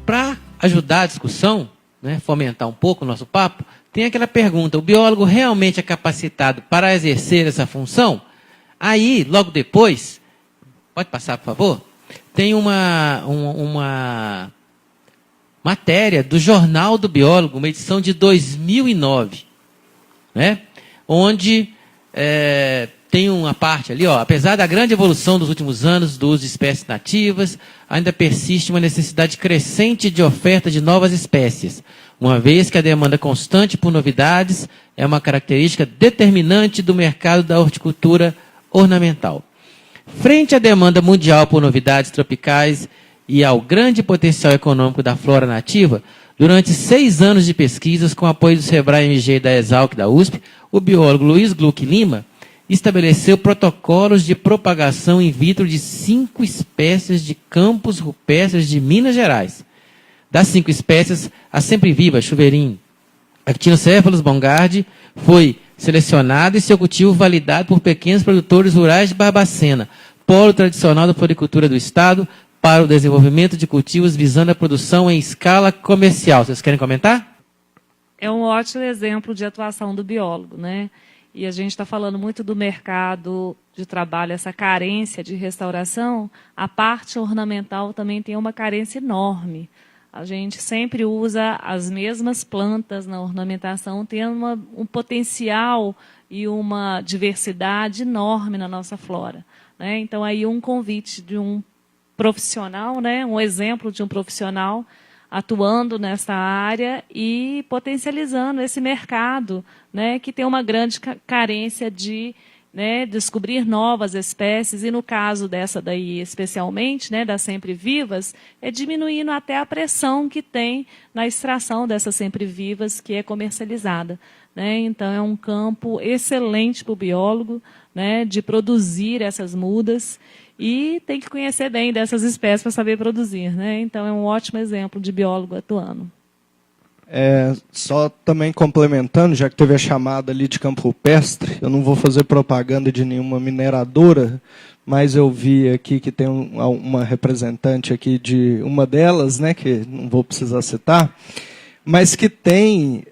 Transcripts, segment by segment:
Para ajudar a discussão, né, fomentar um pouco o nosso papo, tem aquela pergunta: o biólogo realmente é capacitado para exercer essa função? Aí, logo depois, pode passar, por favor? Tem uma matéria do Jornal do Biólogo, uma edição de 2009, né, onde tem uma parte ali, ó: apesar da grande evolução dos últimos anos do uso de espécies nativas, ainda persiste uma necessidade crescente de oferta de novas espécies, uma vez que a demanda constante por novidades é uma característica determinante do mercado da horticultura ornamental. Frente à demanda mundial por novidades tropicais e ao grande potencial econômico da flora nativa, durante 6 anos de pesquisas, com apoio do SEBRAE-MG, da ESALC, da USP, o biólogo Luiz Gluck Lima estabeleceu protocolos de propagação in vitro de 5 espécies de campos rupestres de Minas Gerais. Das 5 espécies, a sempre-viva, chuveirinho, Actinocephalus bongardi, foi selecionado e seu cultivo validado por pequenos produtores rurais de Barbacena, polo tradicional da floricultura do Estado, para o desenvolvimento de cultivos visando a produção em escala comercial. Vocês querem comentar? É um ótimo exemplo de atuação do biólogo, né? E a gente está falando muito do mercado de trabalho, essa carência de restauração. A parte ornamental também tem uma carência enorme. A gente sempre usa as mesmas plantas na ornamentação, tendo um potencial e uma diversidade enorme na nossa flora, né? Então, aí um convite de um profissional, né? Um exemplo de um profissional atuando nessa área e potencializando esse mercado, né, que tem uma grande carência de, né, descobrir novas espécies, e no caso dessa daí especialmente, né, das sempre-vivas, é diminuindo até a pressão que tem na extração dessas sempre-vivas que é comercializada, né? Então é um campo excelente para o biólogo, né, de produzir essas mudas, e tem que conhecer bem dessas espécies para saber produzir, né? Então é um ótimo exemplo de biólogo atuando. Só também complementando, já que teve a chamada ali de campo rupestre, eu não vou fazer propaganda de nenhuma mineradora, mas eu vi aqui que tem uma representante aqui de uma delas, né, que não vou precisar citar, mas que tem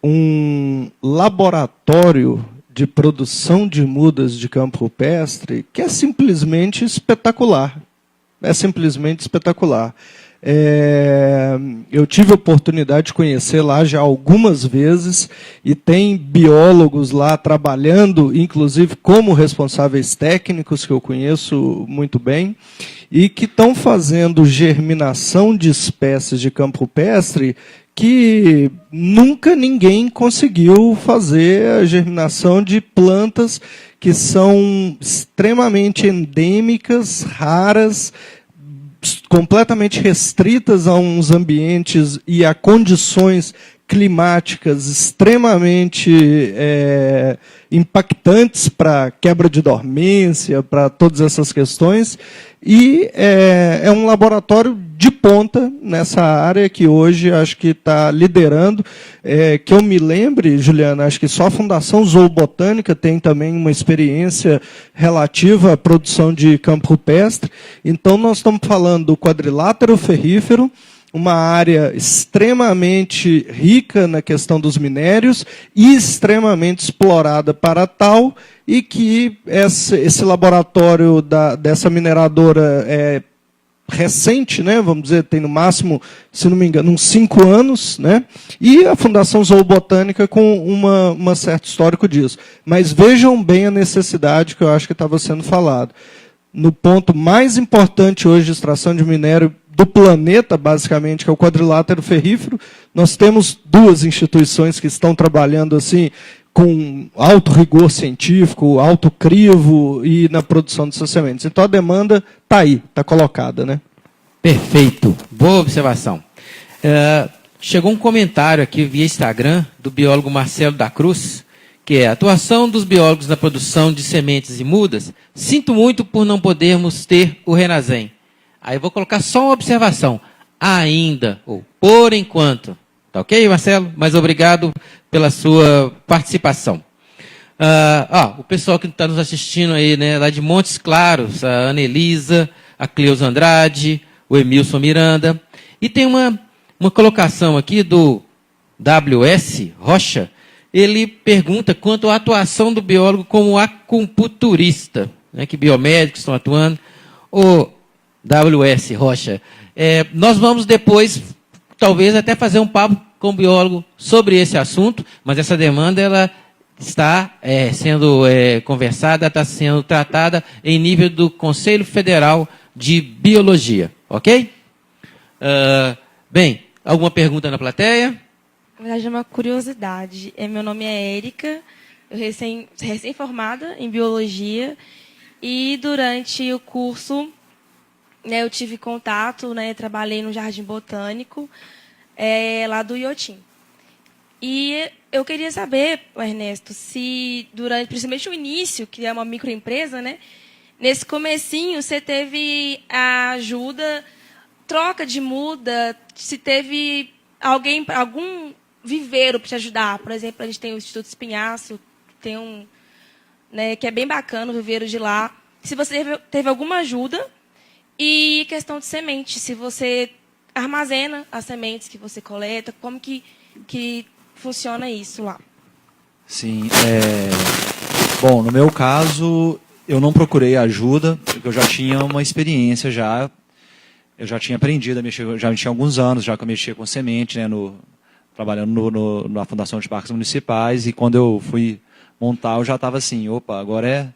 um laboratório de produção de mudas de campo rupestre que é simplesmente espetacular. É simplesmente espetacular. Eu tive a oportunidade de conhecer lá já algumas vezes, e tem biólogos lá trabalhando, inclusive como responsáveis técnicos, que eu conheço muito bem, e que estão fazendo germinação de espécies de campo rupestre que nunca ninguém conseguiu fazer a germinação de plantas que são extremamente endêmicas, raras, completamente restritas a uns ambientes e a condições climáticas extremamente impactantes para quebra de dormência, para todas essas questões, e é um laboratório de ponta nessa área que hoje acho que está liderando. Que eu me lembre, Juliana, acho que só a Fundação Zoobotânica tem também uma experiência relativa à produção de campo rupestre. Então, nós estamos falando do quadrilátero ferrífero, uma área extremamente rica na questão dos minérios e extremamente explorada para tal, e que esse laboratório dessa mineradora é recente, né, vamos dizer, tem no máximo, se não me engano, uns 5 anos, né, e a Fundação Zoobotânica com uma certo histórico disso. Mas vejam bem a necessidade que eu acho que estava sendo falado. No ponto mais importante hoje de extração de minério do planeta, basicamente, que é o quadrilátero ferrífero, nós temos 2 instituições que estão trabalhando assim com alto rigor científico, alto crivo e na produção de sementes. Então a demanda está aí, está colocada, né? Perfeito, boa observação. Chegou um comentário aqui via Instagram do biólogo Marcelo da Cruz, que é: a atuação dos biólogos na produção de sementes e mudas, sinto muito por não podermos ter o Renazem. Aí eu vou colocar só uma observação. Ainda, ou por enquanto. Tá ok, Marcelo? Mas obrigado pela sua participação. O pessoal que está nos assistindo aí, né, lá de Montes Claros, a Ana Elisa, a Cleusa Andrade, o Emilson Miranda. E tem uma colocação aqui do WS Rocha. Ele pergunta quanto à atuação do biólogo como acupunturista, né, que biomédicos estão atuando. O WS Rocha, nós vamos depois, talvez, até fazer um papo com o biólogo sobre esse assunto, mas essa demanda ela está sendo conversada, está sendo tratada em nível do Conselho Federal de Biologia, ok? Bem, alguma pergunta na plateia? Na verdade, é uma curiosidade. Meu nome é Érica, eu recém-formada em Biologia, e durante o curso, né, eu tive contato, né, trabalhei no Jardim Botânico, lá do Iotim. E eu queria saber, Ernesto, se durante, principalmente o início, que é uma microempresa, né, nesse comecinho você teve a ajuda, troca de muda, se teve algum viveiro para te ajudar. Por exemplo, a gente tem o Instituto Espinhaço, tem né, que é bem bacana o viveiro de lá. Se você teve alguma ajuda, e questão de semente, se você armazena as sementes que você coleta, como que funciona isso lá? Sim, bom, no meu caso, eu não procurei ajuda, porque eu já tinha uma experiência já. Eu já tinha aprendido a mexer, já tinha alguns anos já que eu mexia com semente, né, trabalhando na Fundação de Parques Municipais, e quando eu fui montar, eu já estava assim, opa, agora é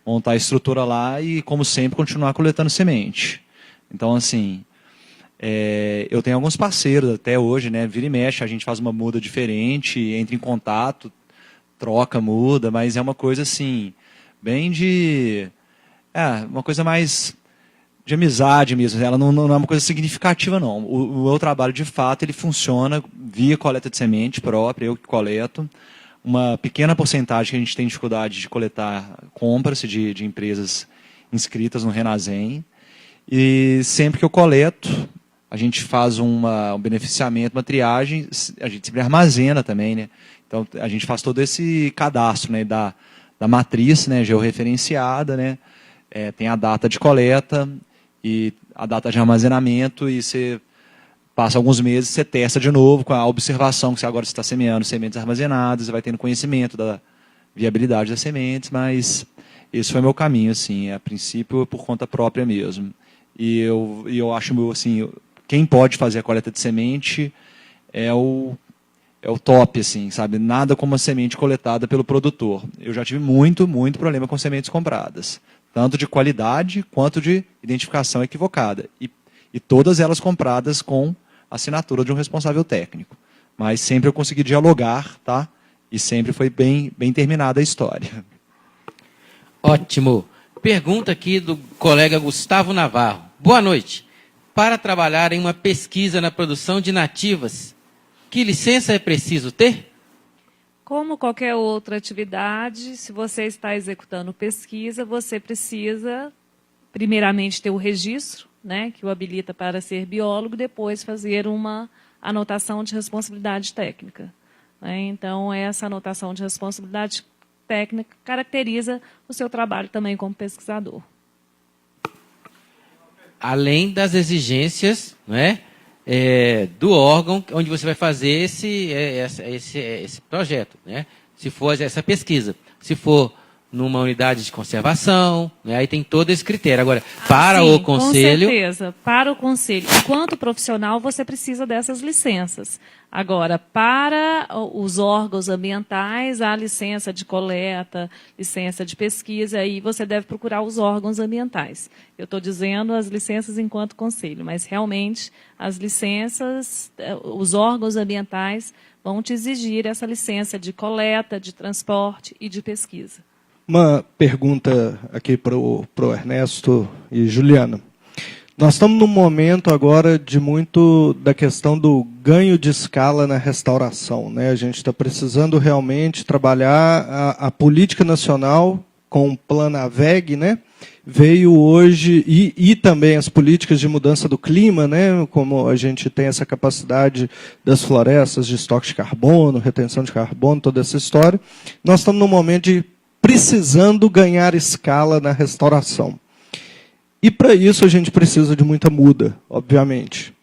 montar a estrutura lá e, como sempre, continuar coletando semente. Então, assim, eu tenho alguns parceiros até hoje, né, vira e mexe, a gente faz uma muda diferente, entra em contato, troca muda, mas é uma coisa assim, bem uma coisa mais de amizade mesmo, ela não é uma coisa significativa, não. O meu trabalho, de fato, ele funciona via coleta de semente própria, eu que coleto. Uma pequena porcentagem que a gente tem dificuldade de coletar, compra-se de empresas inscritas no Renasem. E sempre que eu coleto, a gente faz um beneficiamento, uma triagem, a gente sempre armazena também, né? Então, a gente faz todo esse cadastro, né, da matriz, né, georreferenciada, né? Tem a data de coleta e a data de armazenamento, e você passa alguns meses, você testa de novo com a observação que você agora está semeando sementes armazenadas, você vai tendo conhecimento da viabilidade das sementes, mas esse foi meu caminho, assim, a princípio por conta própria mesmo. E eu acho, assim, quem pode fazer a coleta de semente é o top, assim, sabe? Nada como a semente coletada pelo produtor. Eu já tive muito problema com sementes compradas, tanto de qualidade quanto de identificação equivocada. E todas elas compradas com assinatura de um responsável técnico. Mas sempre eu consegui dialogar, tá? E sempre foi bem terminada a história. Ótimo. Pergunta aqui do colega Gustavo Navarro. Boa noite. Para trabalhar em uma pesquisa na produção de nativas, que licença é preciso ter? Como qualquer outra atividade, se você está executando pesquisa, você precisa, primeiramente, ter o registro, né, que o habilita para ser biólogo, depois fazer uma anotação de responsabilidade técnica. Né? Então, essa anotação de responsabilidade técnica caracteriza o seu trabalho também como pesquisador. Além das exigências, né, do órgão onde você vai fazer esse projeto, né? Se for essa pesquisa. Se for numa unidade de conservação, né, aí tem todo esse critério. Agora, para sim, o conselho... Com certeza, para o conselho. Enquanto profissional, você precisa dessas licenças. Agora, para os órgãos ambientais, há licença de coleta, licença de pesquisa, e você deve procurar os órgãos ambientais. Eu estou dizendo as licenças enquanto conselho, mas realmente as licenças, os órgãos ambientais vão te exigir essa licença de coleta, de transporte e de pesquisa. Uma pergunta aqui para o Ernesto e Juliana. Nós estamos num momento agora de muito da questão do ganho de escala na restauração, né? A gente está precisando realmente trabalhar a política nacional com o Plano AVEG, né? Veio hoje, e também as políticas de mudança do clima, né? Como a gente tem essa capacidade das florestas de estoque de carbono, retenção de carbono, toda essa história. Nós estamos num momento de precisando ganhar escala na restauração. E para isso a gente precisa de muita muda, obviamente.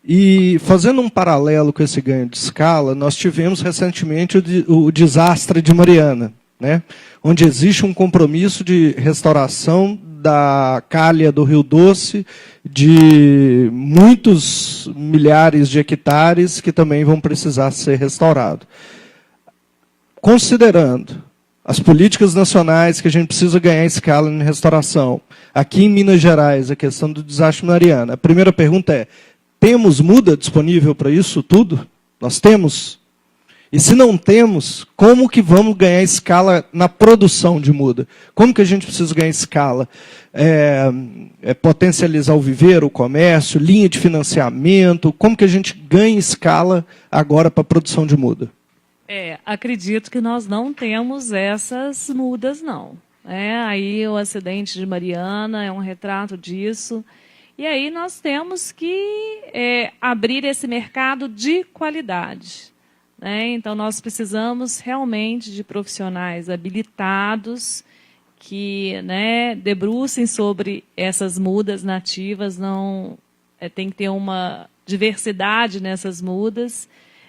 E, fazendo um paralelo com esse ganho de escala, nós tivemos recentemente o desastre de Mariana, né? Onde existe um compromisso de restauração da calha do Rio Doce, de muitos milhares de hectares que também vão precisar ser restaurados. Considerando as políticas nacionais que a gente precisa ganhar escala em restauração, aqui em Minas Gerais, a questão do desastre Mariana, a primeira pergunta é, temos muda disponível para isso tudo? Nós temos? E se não temos, como que vamos ganhar escala na produção de muda? Como que a gente precisa ganhar escala? Potencializar o viveiro, o comércio, linha de financiamento, como que a gente ganha escala agora para a produção de muda? Acredito que nós não temos essas mudas, não. Aí o acidente de Mariana é um retrato disso. E aí nós temos que abrir esse mercado de qualidade. Então, nós precisamos realmente de profissionais habilitados que debrucem sobre essas mudas nativas, tem que ter uma diversidade nessas mudas.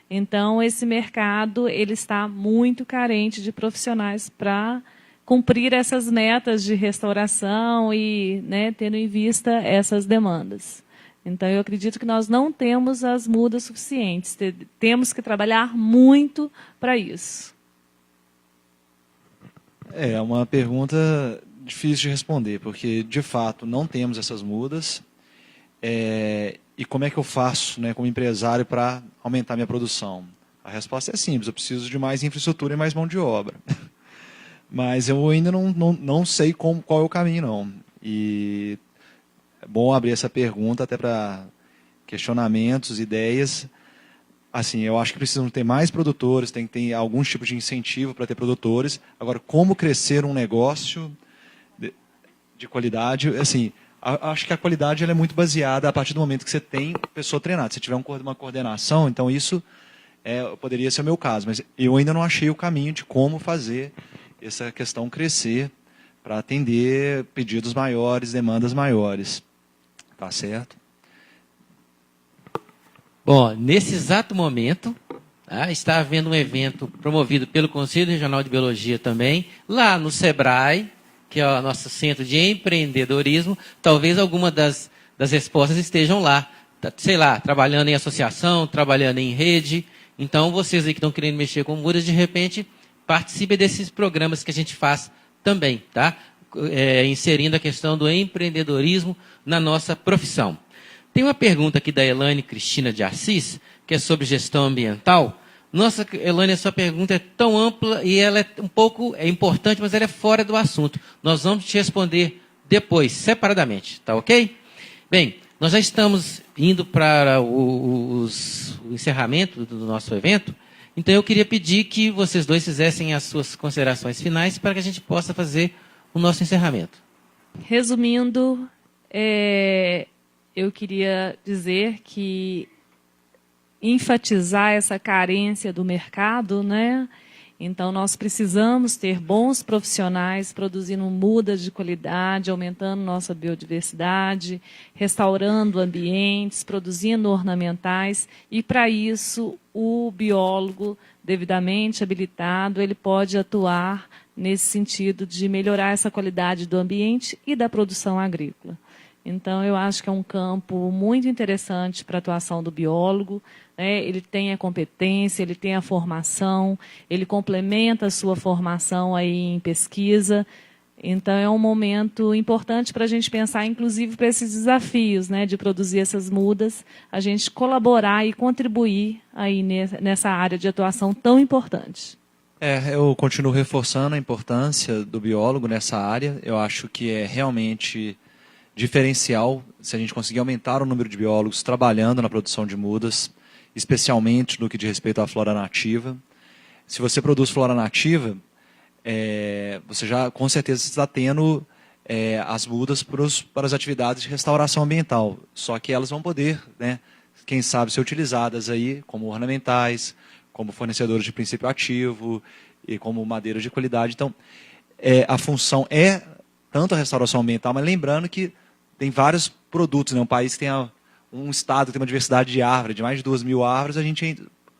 Então, esse mercado ele está muito carente de profissionais para cumprir essas metas de restauração e tendo em vista essas demandas. Então, eu acredito que nós não temos as mudas suficientes. Temos que trabalhar muito para isso. É uma pergunta difícil de responder, porque, de fato, não temos essas mudas. E como é que eu faço, como empresário, para aumentar minha produção? A resposta é simples, eu preciso de mais infraestrutura e mais mão de obra. Mas eu ainda não sei qual é o caminho, não. E é bom abrir essa pergunta até para questionamentos, ideias. Assim, eu acho que precisam ter mais produtores, tem que ter algum tipo de incentivo para ter produtores. Agora, como crescer um negócio de qualidade? Assim, acho que a qualidade ela é muito baseada a partir do momento que você tem pessoa treinada. Se tiver uma coordenação, então isso poderia ser o meu caso. Mas eu ainda não achei o caminho de como fazer essa questão crescer para atender pedidos maiores, demandas maiores. Tá certo? Bom, nesse exato momento, está havendo um evento promovido pelo Conselho Regional de Biologia também, lá no SEBRAE, que é o nosso centro de empreendedorismo. Talvez alguma das respostas estejam lá, sei lá, trabalhando em associação, trabalhando em rede. Então, vocês aí que estão querendo mexer com mudas, de repente, participem desses programas que a gente faz também, tá? Inserindo a questão do empreendedorismo na nossa profissão. Tem uma pergunta aqui da Elaine Cristina de Assis, que é sobre gestão ambiental. Nossa, Elaine, a sua pergunta é tão ampla e ela é importante, mas ela é fora do assunto. Nós vamos te responder depois, separadamente, tá ok? Bem, nós já estamos indo para o encerramento do nosso evento, então eu queria pedir que vocês dois fizessem as suas considerações finais para que a gente possa fazer o nosso encerramento. Resumindo, eu queria dizer que enfatizar essa carência do mercado, Então, nós precisamos ter bons profissionais produzindo mudas de qualidade, aumentando nossa biodiversidade, restaurando ambientes, produzindo ornamentais. E, para isso, o biólogo devidamente habilitado, ele pode atuar nesse sentido de melhorar essa qualidade do ambiente e da produção agrícola. Então, eu acho que é um campo muito interessante para a atuação do biólogo. Ele tem a competência, ele tem a formação, ele complementa a sua formação aí em pesquisa. Então, é um momento importante para a gente pensar, inclusive, para esses desafios, de produzir essas mudas, a gente colaborar e contribuir aí nessa área de atuação tão importante. Eu continuo reforçando a importância do biólogo nessa área. Eu acho que é realmente diferencial se a gente conseguir aumentar o número de biólogos trabalhando na produção de mudas, especialmente no que diz respeito à flora nativa. Se você produz flora nativa, você já com certeza está tendo as mudas para as atividades de restauração ambiental. Só que elas vão poder, quem sabe, ser utilizadas aí como ornamentais, como fornecedores de princípio ativo e como madeira de qualidade. Então, a função é tanto a restauração ambiental, mas lembrando que tem vários produtos, um país que tem um estado que tem uma diversidade de árvores, de mais de 2.000 árvores,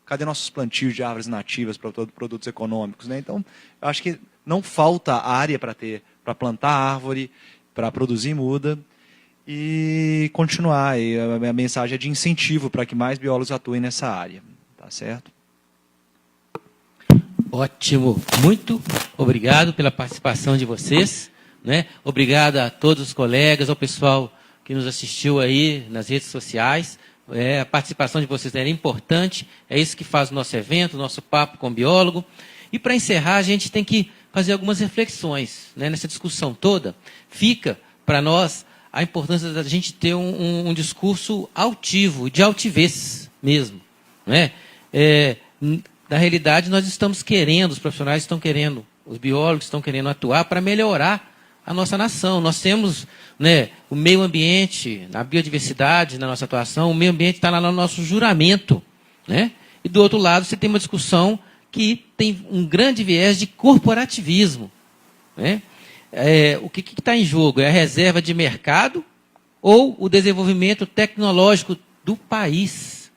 cadê nossos plantios de árvores nativas para produtos econômicos, né? Então, eu acho que não falta área para plantar árvore, para produzir muda e continuar. E a mensagem é de incentivo para que mais biólogos atuem nessa área, tá certo? Ótimo, muito obrigado pela participação de vocês, né? Obrigado a todos os colegas, ao pessoal que nos assistiu aí nas redes sociais. A participação de vocês era importante, é isso que faz o nosso evento, o nosso papo com o biólogo. E para encerrar, a gente tem que fazer algumas reflexões, né? Nessa discussão toda. Fica para nós a importância da gente ter um discurso altivo, de altivez mesmo, né? Na realidade, nós estamos querendo, os profissionais estão querendo, os biólogos estão querendo atuar para melhorar a nossa nação. Nós temos, né, o meio ambiente, a biodiversidade na nossa atuação, o meio ambiente está lá no nosso juramento, né? E do outro lado, você tem uma discussão que tem um grande viés de corporativismo, né? O que está em jogo? É a reserva de mercado ou o desenvolvimento tecnológico do país,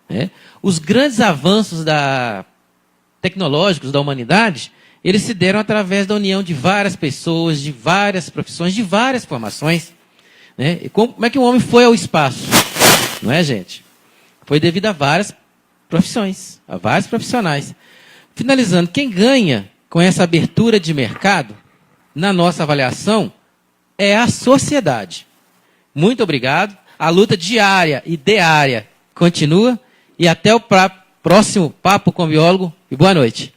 né? Os grandes avanços tecnológicos da humanidade, eles se deram através da união de várias pessoas, de várias profissões, de várias formações, né? E como é que o homem foi ao espaço? Não é, gente? Foi devido a várias profissões, a vários profissionais. Finalizando, quem ganha com essa abertura de mercado, na nossa avaliação, é a sociedade. Muito obrigado. A luta diária e diária continua. E até o próximo Papo com o Biólogo. E boa noite.